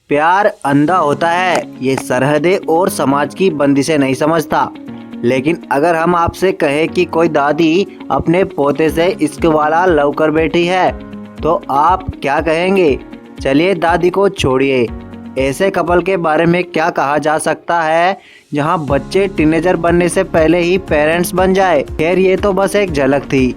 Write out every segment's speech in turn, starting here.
प्यार अंधा होता है, ये सरहदें और समाज की बंदिशें नहीं समझता। लेकिन अगर हम आपसे कहें कि कोई दादी अपने पोते से इश्क वाला लव कर बैठी है, तो आप क्या कहेंगे? चलिए दादी को छोड़िए, ऐसे कपल के बारे में क्या कहा जा सकता है जहां बच्चे टीनेजर बनने से पहले ही पेरेंट्स बन जाए। खैर ये तो बस एक झलक थी,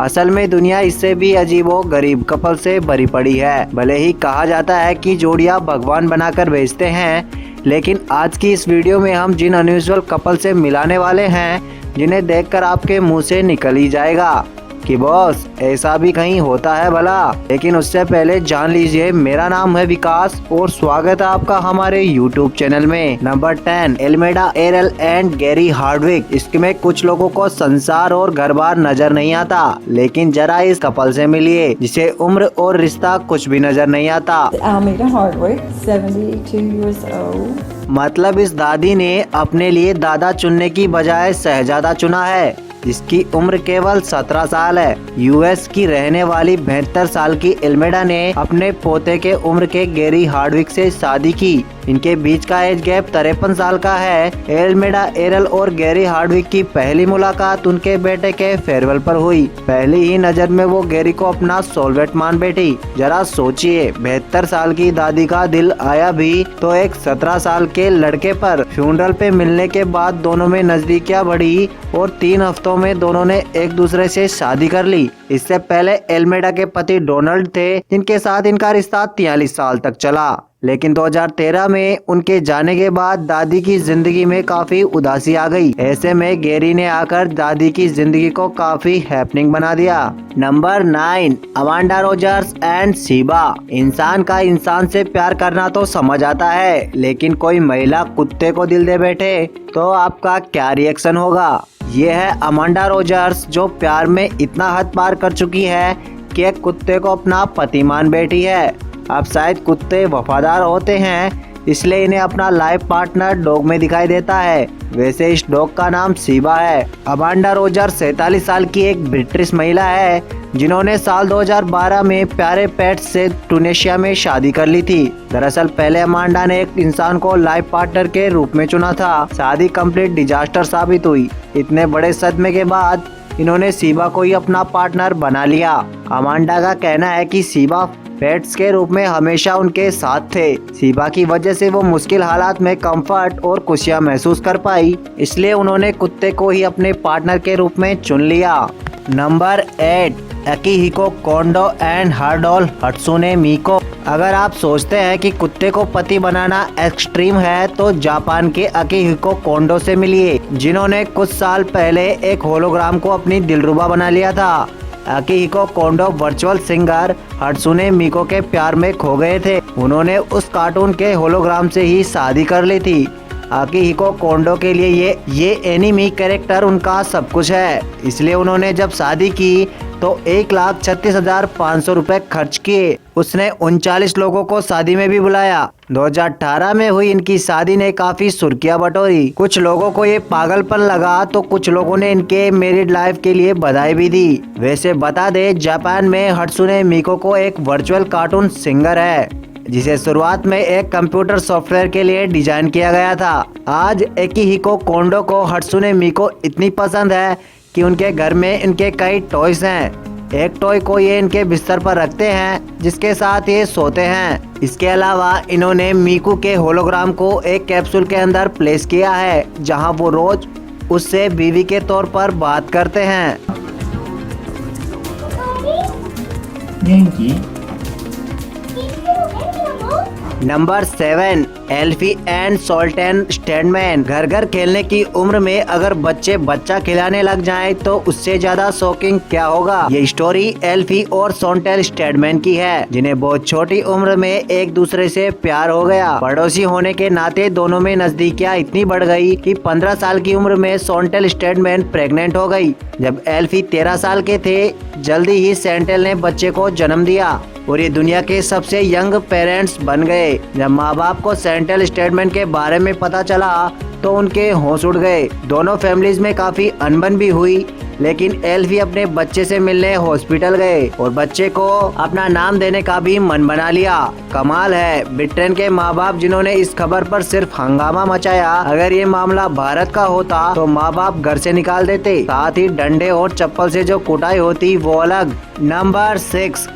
असल में दुनिया इससे भी अजीबो गरीब कपल से भरी पड़ी है। भले ही कहा जाता है कि जोड़ियां भगवान बनाकर भेजते हैं, लेकिन आज की इस वीडियो में हम जिन अनयूजुअल कपल से मिलाने वाले हैं, जिन्हें देखकर आपके मुंह से निकल ही जाएगा कि बॉस ऐसा भी कहीं होता है भला। लेकिन उससे पहले जान लीजिए, मेरा नाम है विकास और स्वागत है आपका हमारे YouTube चैनल में। Number 10, Almeda Errol and Gary Hardwick. इसमें कुछ लोगों को संसार और घर बार नजर नहीं आता, लेकिन जरा इस कपल से मिलिए जिसे उम्र और रिश्ता कुछ भी नजर नहीं आता। Almeda Hardwick, 72 years old. मतलब इस दादी ने अपने लिए दादा चुनने की बजाय शहजादा चुना है, जिसकी उम्र केवल 17 साल है। यूएस की रहने वाली 72 साल की एल्मेडा ने अपने पोते के उम्र के गैरी हार्डविक से शादी की। इनके बीच का एज गैप 53 साल का है। एल्मेडा एरल और गैरी हार्डविक की पहली मुलाकात उनके बेटे के फेयरवेल पर हुई। पहली ही नजर में वो गैरी को अपना सोलमेट मान बैठी। जरा सोचिए, 72 साल की दादी का दिल आया भी तो एक 17 साल के लड़के पर। फ्यूनरल पे मिलने के बाद दोनों में नजदीकियां बढ़ी और 3 हफ्तों में दोनों ने एक दूसरे से शादी कर ली। इससे पहले एल्मेडा के पति डोनाल्ड थे, जिनके साथ इनका रिश्ता 43 साल तक चला। लेकिन 2013 में उनके जाने के बाद दादी की जिंदगी में काफी उदासी आ गई। ऐसे में गैरी ने आकर दादी की जिंदगी को काफी हैपनिंग बना दिया। Number 9, Amanda Rogers and Sheba. इंसान का इंसान से प्यार करना तो समझ आता है, लेकिन कोई महिला कुत्ते को दिल दे बैठे तो आपका क्या रिएक्शन होगा? ये है अमांडा रोजर्स, जो प्यार में इतना हद पार कर चुकी है कि एक कुत्ते को अपना पति मान बैठी है। अब शायद कुत्ते वफादार होते हैं, इसलिए इन्हें अपना लाइफ पार्टनर डॉग में दिखाई देता है। वैसे इस डॉग का नाम शीबा है। अमांडा रोजर्स 47 साल की एक ब्रिटिश महिला है, जिन्होंने साल 2012 में प्यारे पेट्स से ट्यूनेशिया में शादी कर ली थी। दरअसल पहले अमांडा ने एक इंसान को लाइफ पार्टनर के रूप में चुना था। शादी कंप्लीट डिजास्टर साबित हुई। इतने बड़े सदमे के बाद इन्होंने शीबा को ही अपना पार्टनर बना लिया। अमांडा का कहना है कि शीबा पेट्स के रूप में हमेशा उनके साथ थे। शीबा की वजह से वो मुश्किल हालात में कंफर्ट और खुशियां महसूस कर पाई, इसलिए उन्होंने कुत्ते को ही अपने पार्टनर के रूप में चुन लिया। Number 8, Akihiko Kondo and her doll Hatsune Miku. अगर आप सोचते हैं कि कुत्ते को पति बनाना एक्सट्रीम है, तो जापान के अकिहिको कोंडो से मिलिए, जिन्होंने कुछ साल पहले एक होलोग्राम को अपनी दिलरुबा बना लिया था। अकिहिको कोंडो वर्चुअल सिंगर हत्सुने मिको के प्यार में खो गए थे। उन्होंने उस कार्टून के होलोग्राम से ही शादी कर ली थी। अकिहिको कोंडो के लिए ये एनिमी कैरेक्टर उनका सब कुछ है, इसलिए उन्होंने जब शादी की तो 1,36,500 रुपए खर्च किए। उसने 39 लोगों को शादी में भी बुलाया। 2018 में हुई इनकी शादी ने काफी सुर्खियां बटोरी। कुछ लोगों को ये पागलपन लगा तो कुछ लोगों ने इनके मैरिड लाइफ के लिए बधाई भी दी। वैसे बता दे, जापान में हत्सुने मिको को एक वर्चुअल कार्टून सिंगर है, जिसे शुरुआत में एक कंप्यूटर सॉफ्टवेयर के लिए डिजाइन किया गया था। आज अकिहिको कोंडो को हत्सुने मिको इतनी पसंद है कि उनके घर में इनके कई टॉयज हैं। एक टॉय को ये इनके बिस्तर पर रखते हैं, जिसके साथ ये सोते हैं। इसके अलावा इन्होंने मिकू के होलोग्राम को एक कैप्सूल के अंदर प्लेस किया है, जहां वो रोज उससे बीवी के तौर पर बात करते हैं। Number 7, Elfie and Soltane Stadman. घर घर खेलने की उम्र में अगर बच्चे बच्चा खिलाने लग जाएं, तो उससे ज्यादा शॉकिंग क्या होगा। ये स्टोरी एल्फी और सोल्टेन स्टैडमैन की है, जिन्हें बहुत छोटी उम्र में एक दूसरे से प्यार हो गया। पड़ोसी होने के नाते दोनों में नजदीकियां इतनी बढ़ गई कि 15 साल की उम्र में सोल्टेन स्टैडमैन प्रेग्नेंट हो गई। जब एल्फी 13 साल के थे, जल्दी ही सेंटेल ने बच्चे को जन्म दिया। और ये दुनिया के सबसे यंग पेरेंट्स बन गए। जब माँ बाप को सेंट्रल स्टेटमेंट के बारे में पता चला तो उनके होश उड़ गए। दोनों फैमिलीज में काफी अनबन भी हुई, लेकिन एल्फी अपने बच्चे से मिलने हॉस्पिटल गए और बच्चे को अपना नाम देने का भी मन बना लिया। कमाल है, ब्रिटेन के माँ बाप जिन्होंने इस खबर पर सिर्फ हंगामा मचाया। अगर ये मामला भारत का होता तो माँ बाप घर से निकाल देते, साथ ही डंडे और चप्पल से जो कुटाई होती वो अलग। नंबर 6,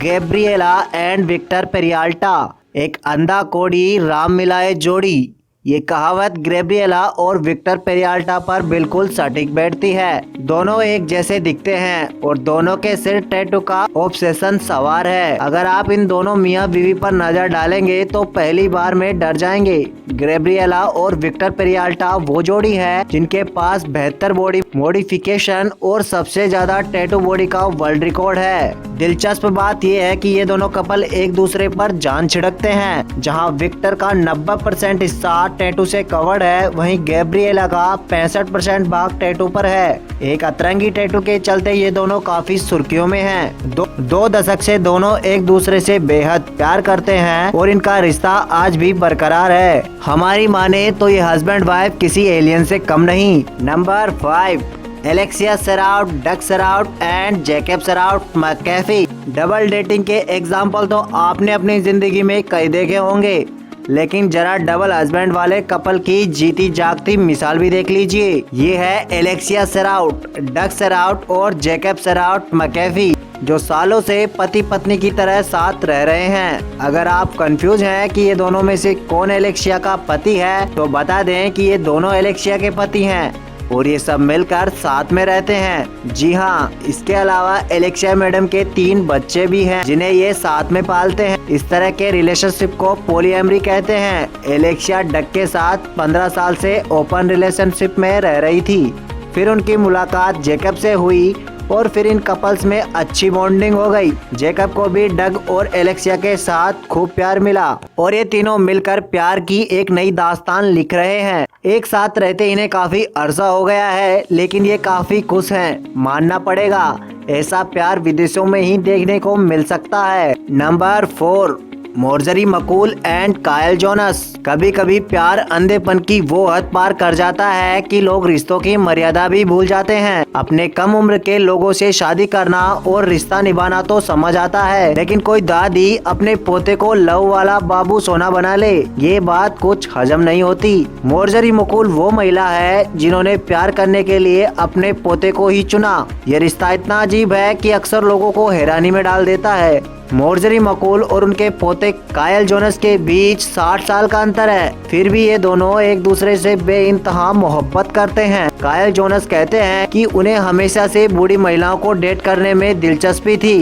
गैब्रिएला एंड विक्टर पेरियाल्टा, एक अंधा कोढ़ी राम मिलाए जोड़ी। ये कहावत गैब्रिएला और विक्टर पेरियाल्टा पर बिल्कुल सटीक बैठती है। दोनों एक जैसे दिखते हैं और दोनों के सिर टैटू का ऑब्सेशन सवार है। अगर आप इन दोनों मियाँ बीवी पर नजर डालेंगे तो पहली बार में डर जाएंगे। गैब्रिएला और विक्टर पेरियाल्टा वो जोड़ी है जिनके पास बेहतर बॉडी मॉडिफिकेशन और सबसे ज्यादा टैटू बॉडी का वर्ल्ड रिकॉर्ड है। दिलचस्प बात यह है कि ये दोनों कपल एक दूसरे पर जान छिड़कते हैं। जहां विक्टर का 90% हिस्सा टैटू से कवर्ड है, वहीं गैब्रिएला का 65% भाग टैटू पर है। एक अतरंगी टैटू के चलते ये दोनों काफी सुर्खियों में हैं। दो दशक से दोनों एक दूसरे से बेहद प्यार करते हैं और इनका रिश्ता आज भी बरकरार है। हमारी माने तो ये हस्बैंड वाइफ किसी एलियन से कम नहीं। Number 5, Alexia Seraut, Doug Seraut and Jacob Seraut McAfee. Double dating के एग्जाम्पल तो आपने अपनी जिंदगी में कई देखे होंगे, लेकिन जरा डबल हस्बैंड वाले कपल की जीती जागती मिसाल भी देख लीजिए। ये है एलेक्सिया सेराउट, डग सेराउट और जैकब सेराउट मैकैफी, जो सालों से पति पत्नी की तरह साथ रह रहे हैं। अगर आप कंफ्यूज हैं कि ये दोनों में से कौन एलेक्सिया का पति है, तो बता दें कि ये दोनों एलेक्सिया के पति हैं और ये सब मिलकर साथ में रहते हैं। जी हाँ, इसके अलावा एलेक्सिया मैडम के 3 बच्चे भी हैं जिन्हें ये साथ में पालते हैं। इस तरह के रिलेशनशिप को पॉलीएमरी कहते हैं। एलेक्सिया डग के साथ 15 साल से ओपन रिलेशनशिप में रह रही थी। फिर उनकी मुलाकात जेकब से हुई और फिर इन कपल्स में अच्छी बॉन्डिंग हो गई। जेकब को भी डग और एलेक्सिया के साथ खूब प्यार मिला और ये तीनों मिलकर प्यार की एक नई दास्तान लिख रहे हैं। एक साथ रहते इन्हें काफी अरसा हो गया है, लेकिन ये काफी खुश हैं। मानना पड़ेगा, ऐसा प्यार विदेशों में ही देखने को मिल सकता है। नंबर 4, मोर्जरी मकूल एंड कायल जोनस। कभी कभी प्यार अंधेपन की वो हद पार कर जाता है कि लोग रिश्तों की मर्यादा भी भूल जाते हैं। अपने कम उम्र के लोगों से शादी करना और रिश्ता निभाना तो समझ आता है, लेकिन कोई दादी अपने पोते को लव वाला बाबू सोना बना ले, ये बात कुछ हजम नहीं होती। मोर्जरी मकूल वो महिला है जिन्होंने प्यार करने के लिए अपने पोते को ही चुना। ये रिश्ता इतना अजीब है कि अक्सर लोगों को हैरानी में डाल देता है। मोर्जरी मकूल और उनके पोते कायल जोनस के बीच 60 साल का अंतर है, फिर भी ये दोनों एक दूसरे से बेइंतहा मोहब्बत करते हैं। कायल जोनस कहते हैं कि उन्हें हमेशा से बूढ़ी महिलाओं को डेट करने में दिलचस्पी थी।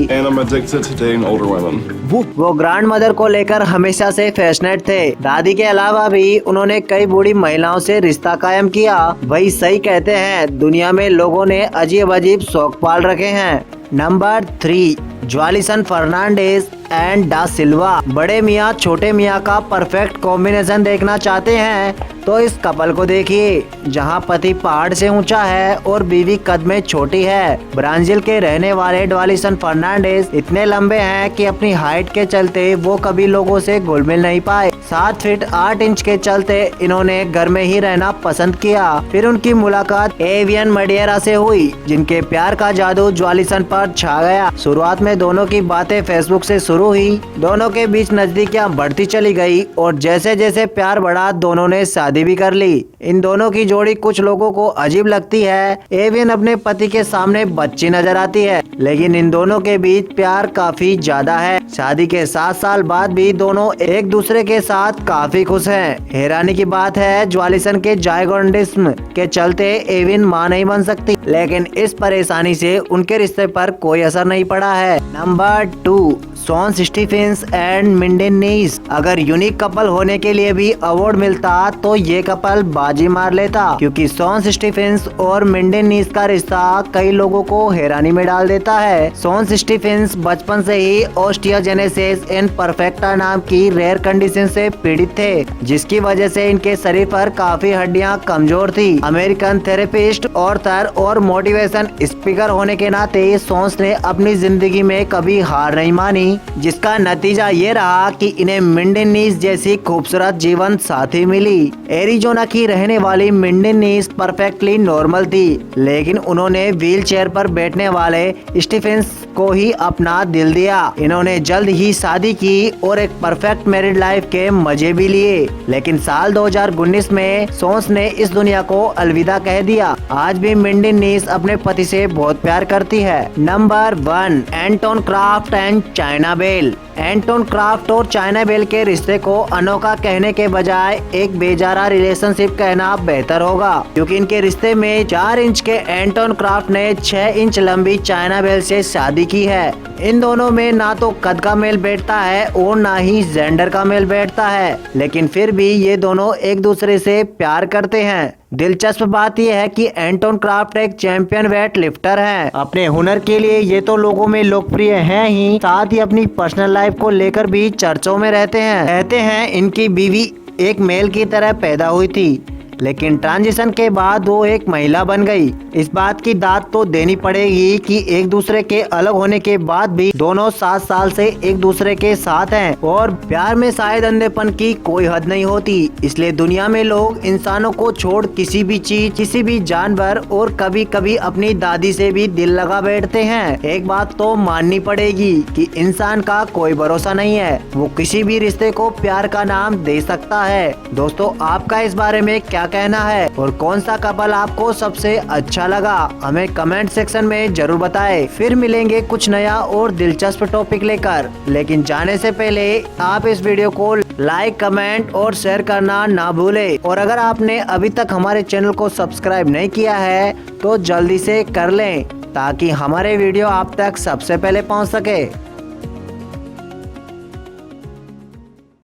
वो ग्रैंड मदर को लेकर हमेशा से फैशनेट थे। दादी के अलावा भी उन्होंने कई बूढ़ी महिलाओं से रिश्ता कायम किया। वही सही कहते हैं, दुनिया में लोगों ने अजीब अजीब शौक पाल रखे हैं। नंबर 3, ज्वालिसन फर्नांडिस एंड डा सिल्वा। बड़े मियाँ छोटे मियाँ का परफेक्ट कॉम्बिनेशन देखना चाहते हैं तो इस कपल को देखिए, जहां पति पहाड़ से ऊंचा है और बीवी कद में छोटी है। ब्राजील के रहने वाले ज्वालिसन फर्नांडिस इतने लंबे हैं कि अपनी हाइट के चलते वो कभी लोगों से घुल मिल नहीं पाए। 7 फीट 8 इंच के चलते इन्होंने घर में ही रहना पसंद किया। फिर उनकी मुलाकात एवियन मडियरा से हुई, जिनके प्यार का जादू ज्वालिसन पर छा गया। शुरुआत में दोनों की बातें फेसबुक से शुरू हुई, दोनों के बीच नजदीकियां बढ़ती चली गई और जैसे जैसे प्यार बढ़ा दोनों ने शादी भी कर ली। इन दोनों की जोड़ी कुछ लोगों को अजीब लगती है। एवियन अपने पति के सामने बच्ची नजर आती है, लेकिन इन दोनों के बीच प्यार काफी ज्यादा है। शादी के 7 साल बाद भी दोनों एक दूसरे के साथ काफी खुश हैं। हैरानी की बात है, ज्वालिसन के जायगोंडिज्म के चलते एवियन मां नहीं बन सकती, लेकिन इस परेशानी से उनके रिश्ते पर कोई असर नहीं पड़ा है। नंबर 2, शॉन स्टीफेंस एंड मिंडेन नीस। अगर यूनिक कपल होने के लिए भी अवार्ड मिलता तो ये कपल बाजी मार लेता, क्योंकि शॉन स्टीफेंस और मिंडेन नीस का रिश्ता कई लोगों को हैरानी में डाल देता है। शॉन स्टीफेंस बचपन से ही ऑस्टियोजेनेसिस इम्परफेक्टा नाम की रेयर कंडीशन से पीड़ित थे, जिसकी वजह से इनके शरीर पर काफी हड्डियां कमजोर थी। अमेरिकन थेरेपिस्ट, ऑथर और मोटिवेशन स्पीकर होने के नाते सोन्स ने अपनी जिंदगी में कभी हार नहीं मानी, जिसका नतीजा ये रहा कि इन्हें मिंडिन नीस जैसी खूबसूरत जीवन साथी मिली। एरिजोना की रहने वाली मिंडिन नीस परफेक्टली नॉर्मल थी, लेकिन उन्होंने व्हील चेयर पर बैठने वाले स्टीफेंस को ही अपना दिल दिया। इन्होंने जल्द ही शादी की और एक परफेक्ट मैरिड लाइफ के मजे भी लिए, लेकिन साल 2019 में सोन्स ने इस दुनिया को अलविदा कह दिया। आज भी मिंडिन नीस अपने पति से बहुत प्यार करती है। Number 1, Anton Kraft and China Bell. Anton Kraft और चाइना बेल के रिश्ते को अनोखा कहने के बजाय एक बेजारा रिलेशनशिप कहना बेहतर होगा, क्योंकि इनके रिश्ते में 4 इंच के एंटोन क्राफ्ट ने 6 इंच लंबी चाइना बेल से शादी की है। इन दोनों में ना तो कद का मेल बैठता है और ना ही जेंडर का मेल बैठता है, लेकिन फिर भी ये दोनों एक दूसरे से प्यार करते हैं। दिलचस्प बात यह है कि एंटोन क्राफ्ट एक चैंपियन वेट लिफ्टर हैं। अपने हुनर के लिए ये तो लोगों में लोकप्रिय हैं ही, साथ ही अपनी पर्सनल लाइफ को लेकर भी चर्चों में रहते हैं। कहते हैं इनकी बीवी एक मेल की तरह पैदा हुई थी, लेकिन ट्रांजिशन के बाद वो एक महिला बन गई। इस बात की दाद तो देनी पड़ेगी कि एक दूसरे के अलग होने के बाद भी दोनों 7 साल से एक दूसरे के साथ हैं और प्यार में शायद अंधेपन की कोई हद नहीं होती। इसलिए दुनिया में लोग इंसानों को छोड़ किसी भी चीज, किसी भी जानवर और कभी कभी अपनी दादी से भी दिल लगा बैठते हैं। एक बात तो माननी पड़ेगी कि इंसान का कोई भरोसा नहीं है, वो किसी भी रिश्ते को प्यार का नाम दे सकता है। दोस्तों, आपका इस बारे में क्या कहना है और कौन सा कपल आपको सबसे अच्छा लगा, हमें कमेंट सेक्शन में जरूर बताएं। फिर मिलेंगे कुछ नया और दिलचस्प टॉपिक लेकर, लेकिन जाने से पहले आप इस वीडियो को लाइक, कमेंट और शेयर करना ना भूलें। और अगर आपने अभी तक हमारे चैनल को सब्सक्राइब नहीं किया है तो जल्दी से कर लें, ताकि हमारे वीडियो आप तक सबसे पहले पहुंच सके।